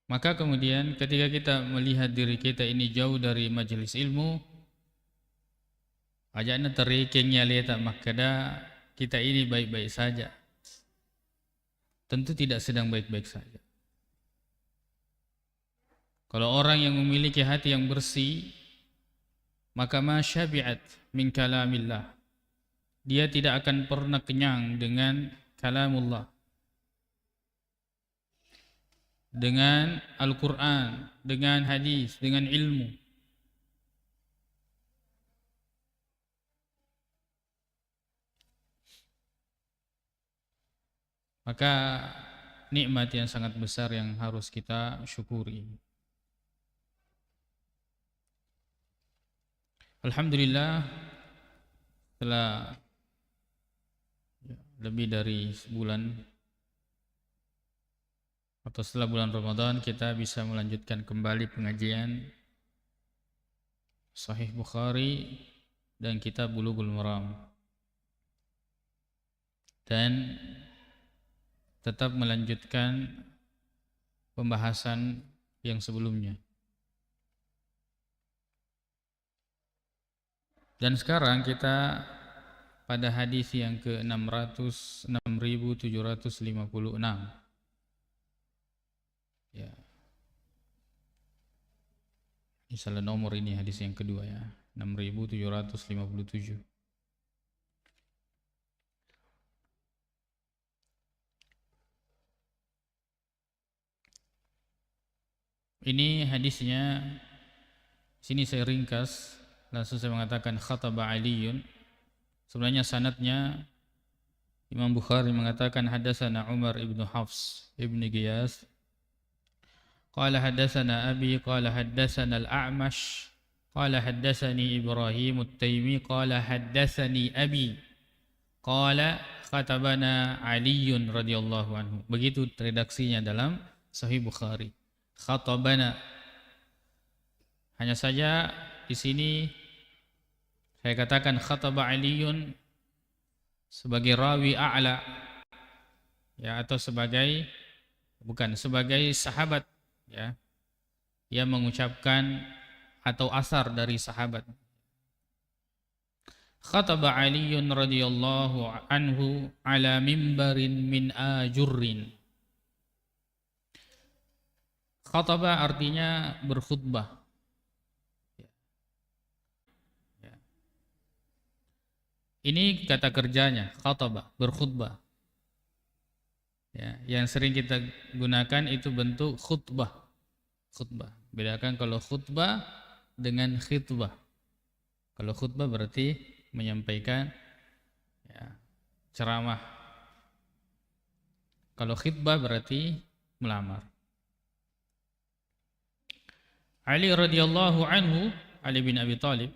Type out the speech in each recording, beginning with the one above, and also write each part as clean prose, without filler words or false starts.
Maka kemudian ketika kita melihat diri kita ini jauh dari majelis ilmu, ajaknya terikengnya lihat makada kita ini baik-baik saja. Tentu tidak sedang baik-baik saja. Kalau orang yang memiliki hati yang bersih, maka ma syabi'at min kalamillah. Dia tidak akan pernah kenyang dengan kalamullah, dengan Al-Quran, dengan hadis, dengan ilmu. Maka nikmat yang sangat besar yang harus kita syukuri. Alhamdulillah, setelah lebih dari sebulan atau setelah bulan Ramadan, kita bisa melanjutkan kembali pengajian Sahih Bukhari dan kitab Bulughul Maram, dan tetap melanjutkan pembahasan yang sebelumnya. Dan sekarang kita pada hadis yang ke-6756. Ya. Ini salah nomor, ini hadis yang kedua ya. 6757. Ini hadisnya, sini saya ringkas, langsung saya mengatakan khataba Aliyun. Sebenarnya sanadnya Imam Bukhari mengatakan hadatsana Umar ibnu Hafs ibnu Giyas qala hadatsana abi qala hadatsana al-A'mash qala hadatsani Ibrahim at-Taimi qala hadatsani abi qala khatabana Aliyun radhiyallahu anhu. Begitu redaksinya dalam Sahih Bukhari. Khatabana. Hanya saja di sini saya katakan khataba Aliyun sebagai rawi a'la, ya, atau sebagai sahabat, ya, yang mengucapkan atau asar dari sahabat. Khataba Aliyun radhiyallahu anhu ala mimbarin min ajurrin. Khataba artinya berkhutbah. Ini kata kerjanya, khataba, berkhutbah. Ya, yang sering kita gunakan itu bentuk khutbah. Khutbah. Bedakan kalau khutbah dengan khitbah. Kalau khutbah berarti menyampaikan, ya, ceramah. Kalau khitbah berarti melamar. Ali radhiyallahu anhu, Ali bin Abi Thalib,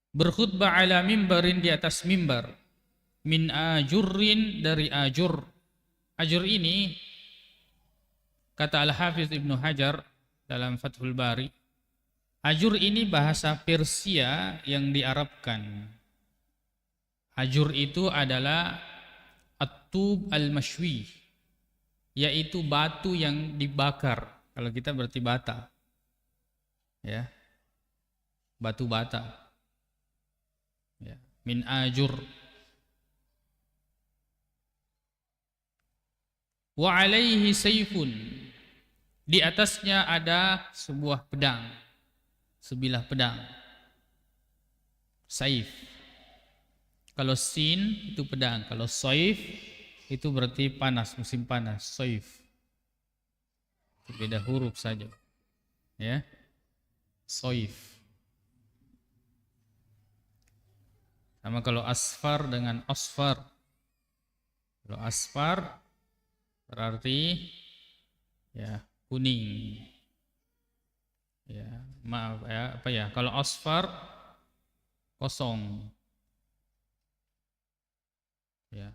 berkhutbah ala mimbarin, di atas mimbar, min ajurrin, dari ajur. Ajur ini kata Al-Hafiz Ibnu Hajar dalam Fathul Bari, ajur ini bahasa Persia yang diarabkan. Ajur itu adalah at-tub al-mashwi, yaitu batu yang dibakar. Kalau kita berarti bata, ya, batu bata, ya. Min ajur. Wa alaihi sayfun, di atasnya ada sebuah pedang, sebilah pedang. Saif. Kalau sin itu pedang, kalau saif itu berarti panas, musim panas. Saif. Beda huruf saja, ya. Saif. Sama kalau asfar dengan asfar. Kalau asfar berarti, ya, kuning. Ya, maaf ya, apa ya? Kalau asfar kosong. Ya.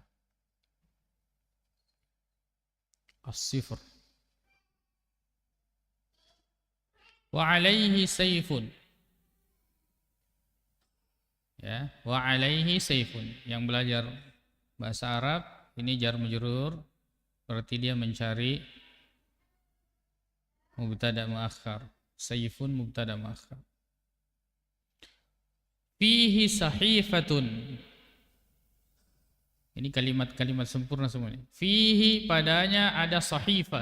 As-sifr. Wa alaihi sayfun. Ya, wa alaihi sayfun. Yang belajar bahasa Arab ini jar majrur, berarti dia mencari mubtada muakhar. Sayfun mubtada muakhar. Fihi sahifatun. Ini kalimat-kalimat sempurna semuanya. Fihi, padanya ada sahifah,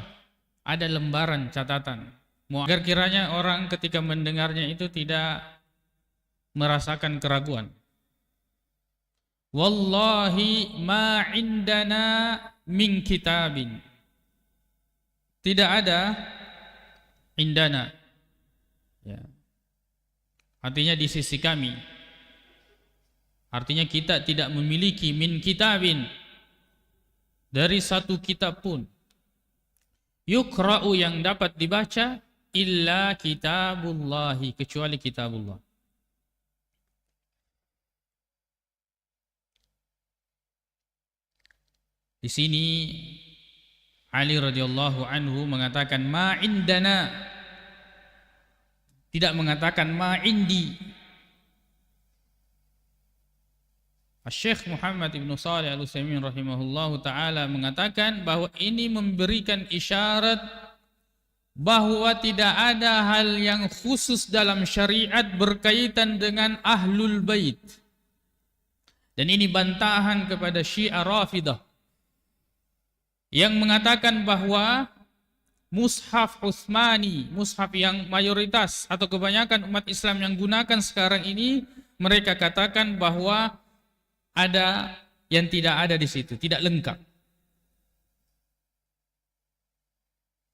ada lembaran catatan. Agar kiranya orang ketika mendengarnya itu tidak merasakan keraguan. Wallahi ma indana min kitabin. Tidak ada indana. Ya. Artinya di sisi kami. Artinya kita tidak memiliki min kitabin, dari satu kitab pun, yukra'u, yang dapat dibaca, illa kitabullahi, kecuali kitabullah. Di sini Ali radhiyallahu anhu mengatakan ma indana, tidak mengatakan ma indi. Syekh Muhammad ibn Shalih al-Utsaimin rahimahullahu ta'ala mengatakan bahwa ini memberikan isyarat bahwa tidak ada hal yang khusus dalam syariat berkaitan dengan ahlul bait. Dan ini bantahan kepada Syiah Rafidah yang mengatakan bahwa mushaf Utsmani, mushaf yang mayoritas atau kebanyakan umat Islam yang gunakan sekarang ini, mereka katakan bahwa ada yang tidak ada di situ, tidak lengkap.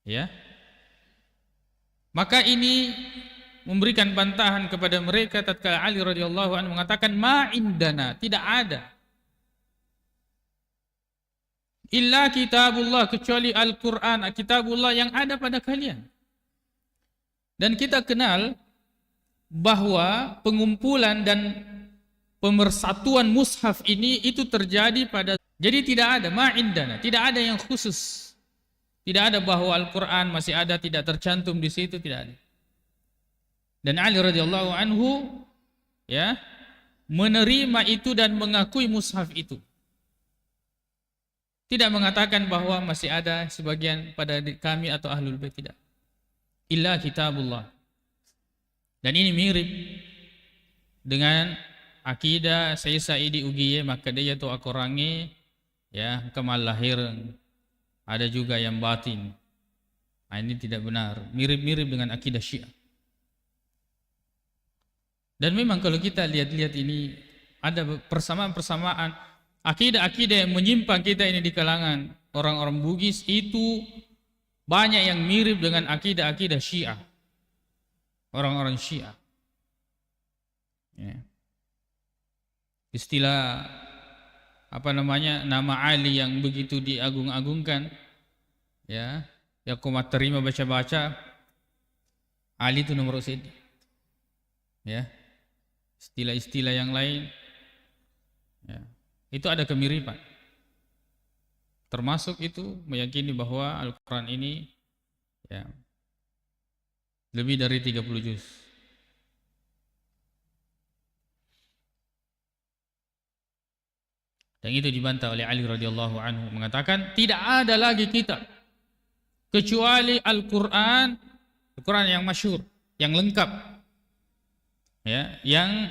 Ya. Maka ini memberikan bantahan kepada mereka tatkala Ali radhiyallahu anhu mengatakan ma indana, tidak ada. Illa kitabullah, kecuali Al-Qur'an, kitabullah yang ada pada kalian. Dan kita kenal bahwa pengumpulan dan pemersatuan mushaf ini itu terjadi pada, jadi tidak ada ma indana, tidak ada yang khusus. Tidak ada bahwa Al-Qur'an masih ada tidak tercantum di situ, tidak ada. Dan Ali radhiyallahu anhu ya menerima itu dan mengakui mushaf itu. Tidak mengatakan bahwa masih ada sebagian pada kami atau ahlul bait, tidak. Illa kitabullah. Dan ini mirip dengan akidah Syekh Sa'idi Ugiye, maka dia tu akurangi ya kemal lahir, ada juga yang batin. Nah, ini tidak benar, mirip-mirip dengan akidah Syiah. Dan memang kalau kita lihat-lihat ini ada persamaan-persamaan akidah-akidah yang menyimpang kita ini di kalangan orang-orang Bugis, itu banyak yang mirip dengan akidah-akidah Syiah, orang-orang Syiah. Ya. Istilah nama Ali yang begitu diagung-agungkan, ya aku terima baca-baca, Ali itu nomor satu. Ya, istilah-istilah yang lain, ya, itu ada kemiripan. Termasuk itu meyakini bahwa Al-Quran ini ya lebih dari 30 juz. Dan itu dibantah oleh Ali radhiyallahu anhu, mengatakan tidak ada lagi kitab kecuali Al-Quran, Al-Quran yang masyhur, yang lengkap, ya, yang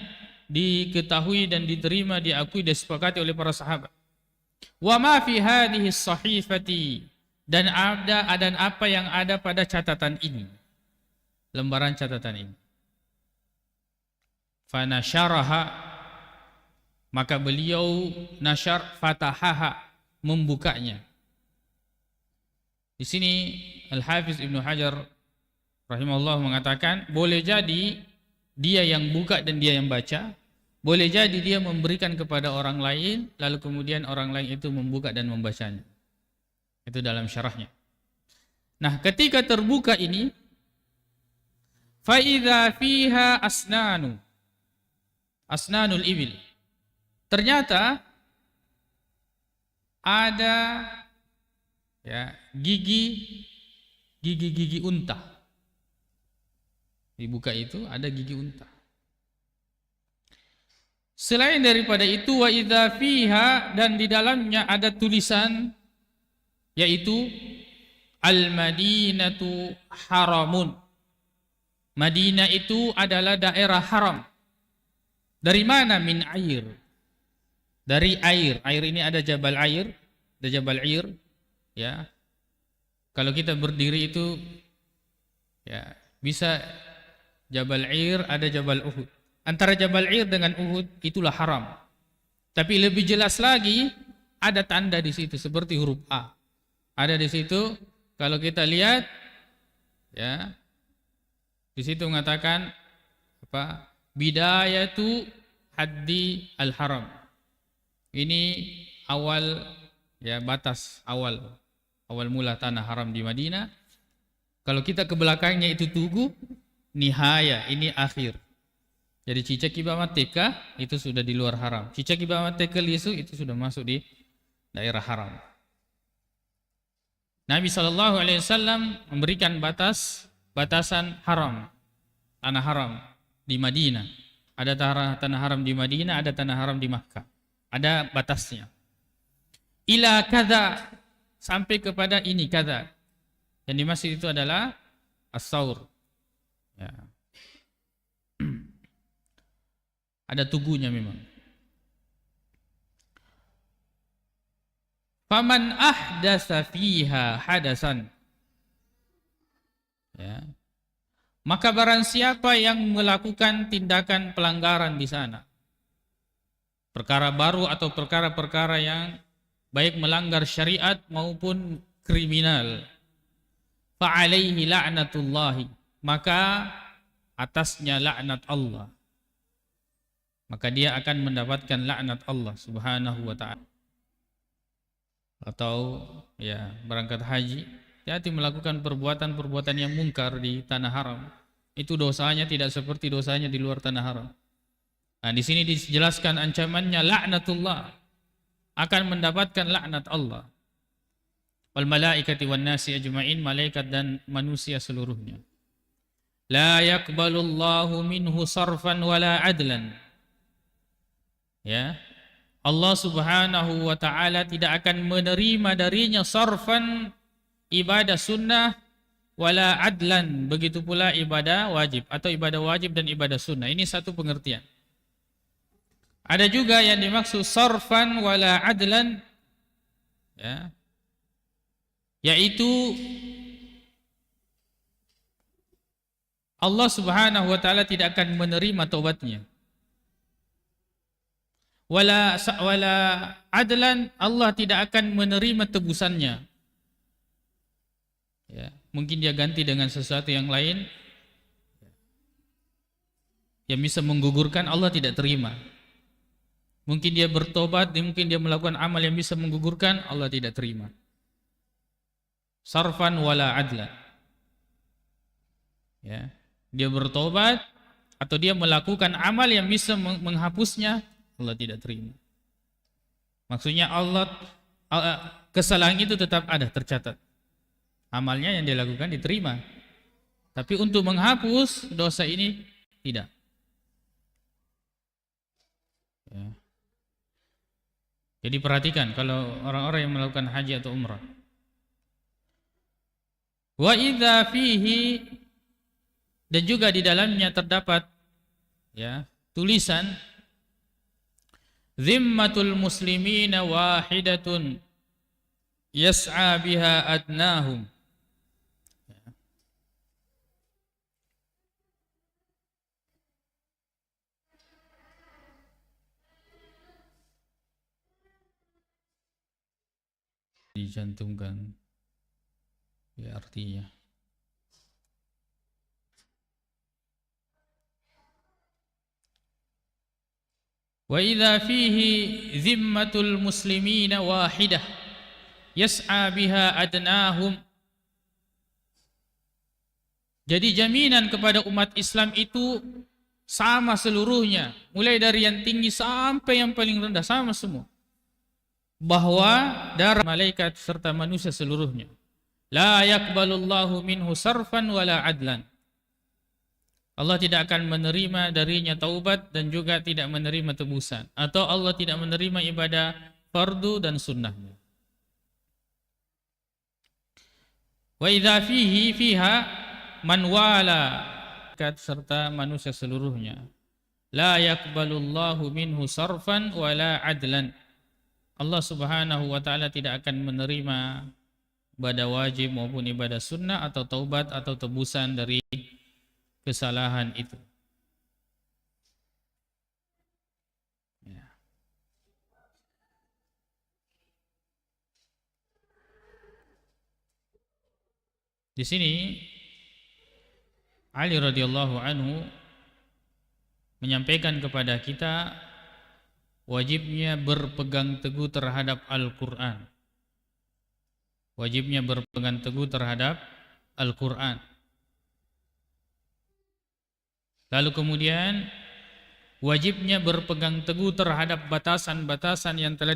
diketahui dan diterima, diakui, disepakati oleh para sahabat. Wa ma fi hadhihi sahifati, dan apa yang ada pada catatan ini, lembaran catatan ini. Fa nasyaraha, maka beliau nasyar, fatahaha, membukanya. Di sini Al-Hafiz Ibnu Hajar rahimahullah mengatakan boleh jadi dia yang buka dan dia yang baca, boleh jadi dia memberikan kepada orang lain lalu kemudian orang lain itu membuka dan membacanya. Itu dalam syarahnya. Nah, ketika terbuka ini, fa idza fiha asnanul ibil, ternyata ada ya gigi unta. Dibuka itu ada gigi unta. Selain daripada itu, wa idza fiha, dan di dalamnya ada tulisan, yaitu Al-Madinatu haramun. Madinah itu adalah daerah haram. Dari mana? Min air. Dari air. Air ini ada Jabal Air, ada Jabal Air, ya. Kalau kita berdiri itu ya, bisa Jabal Air, ada Jabal Uhud. Antara Jabal Air dengan Uhud itulah haram. Tapi lebih jelas lagi ada tanda di situ seperti huruf A. Ada di situ kalau kita lihat ya. Di situ mengatakan apa? Bidayatu haddi al-haram. Ini awal ya, batas awal mula tanah haram di Madinah. Kalau kita ke belakangnya itu tugu, nihaya, ini akhir. Jadi cicak ibamat teka itu sudah di luar haram. Cicak ibamat teka lisu itu sudah masuk di daerah haram. Nabi SAW memberikan batasan haram, tanah haram di Madinah. Ada tanah haram di Madinah, ada tanah haram di Makkah. Ada batasnya. Ila kada, sampai kepada ini kada. Yang dimaksud itu adalah as-saur. Ya. Ada tugunya memang. Faman ahdasa fiha hadasan. Ya. Maka barang siapa yang melakukan tindakan pelanggaran di sana, perkara baru atau perkara-perkara yang baik melanggar syariat maupun kriminal, fa'alaihi la'natullahi, maka atasnya laknat Allah. Maka dia akan mendapatkan laknat Allah Subhanahu wa ta'ala. Atau ya, berangkat haji, hati-hati melakukan perbuatan-perbuatan yang mungkar di tanah haram. Itu dosanya tidak seperti dosanya di luar tanah haram. Nah, di sini dijelaskan ancamannya laknatullah, akan mendapatkan laknat Allah. Wal malaikati wan nasi ajmain, malaikat dan manusia seluruhnya. La yaqbalullahu minhu sarfan wala adlan. Ya. Allah Subhanahu wa ta'ala tidak akan menerima darinya sarfan, ibadah sunnah, wala adlan, begitu pula ibadah wajib atau ibadah wajib dan ibadah sunnah. Ini satu pengertian. Ada juga yang dimaksud sarfan wala adlan, ya, yaitu Allah Subhanahu wa ta'ala tidak akan menerima taubatnya. Wala adlan, Allah tidak akan menerima tebusannya. Ya, mungkin dia ganti dengan sesuatu yang lain yang bisa menggugurkan, Allah tidak terima. Mungkin dia bertobat, mungkin dia melakukan amal yang bisa menggugurkan, Allah tidak terima. Sarfan wala adlan. Ya, dia bertobat atau dia melakukan amal yang bisa menghapusnya, Allah tidak terima. Maksudnya Allah, kesalahan itu tetap ada, tercatat. Amalnya yang dia lakukan diterima. Tapi untuk menghapus dosa ini tidak. Ya. Jadi perhatikan kalau orang-orang yang melakukan haji atau umrah. Wa idza fihi, dan juga di dalamnya terdapat ya tulisan zimmatul muslimina wahidatun yas'a biha adnahum. Dicantumkan ya artinya. Wa idza fihi zimmatul muslimina wahidah yas'a biha adnahum. Jadi jaminan kepada umat Islam itu sama seluruhnya, mulai dari yang tinggi sampai yang paling rendah, sama semua. Bahwa darah malaikat serta manusia seluruhnya, la yaqbalullahu minhu sarfan wala adlan. Allah tidak akan menerima darinya taubat dan juga tidak menerima tebusan, atau Allah tidak menerima ibadah fardu dan sunnahnya. Wa idza fiha man wala serta manusia seluruhnya. La yaqbalullahu minhu sarfan wala adlan. Allah Subhanahu wa taala tidak akan menerima ibadah wajib maupun ibadah sunnah atau taubat atau tebusan dari kesalahan itu. Ya. Di sini Ali radhiyallahu anhu menyampaikan kepada kita wajibnya berpegang teguh terhadap Al-Quran. Wajibnya berpegang teguh terhadap Al-Quran. Lalu kemudian wajibnya berpegang teguh terhadap batasan-batasan yang telah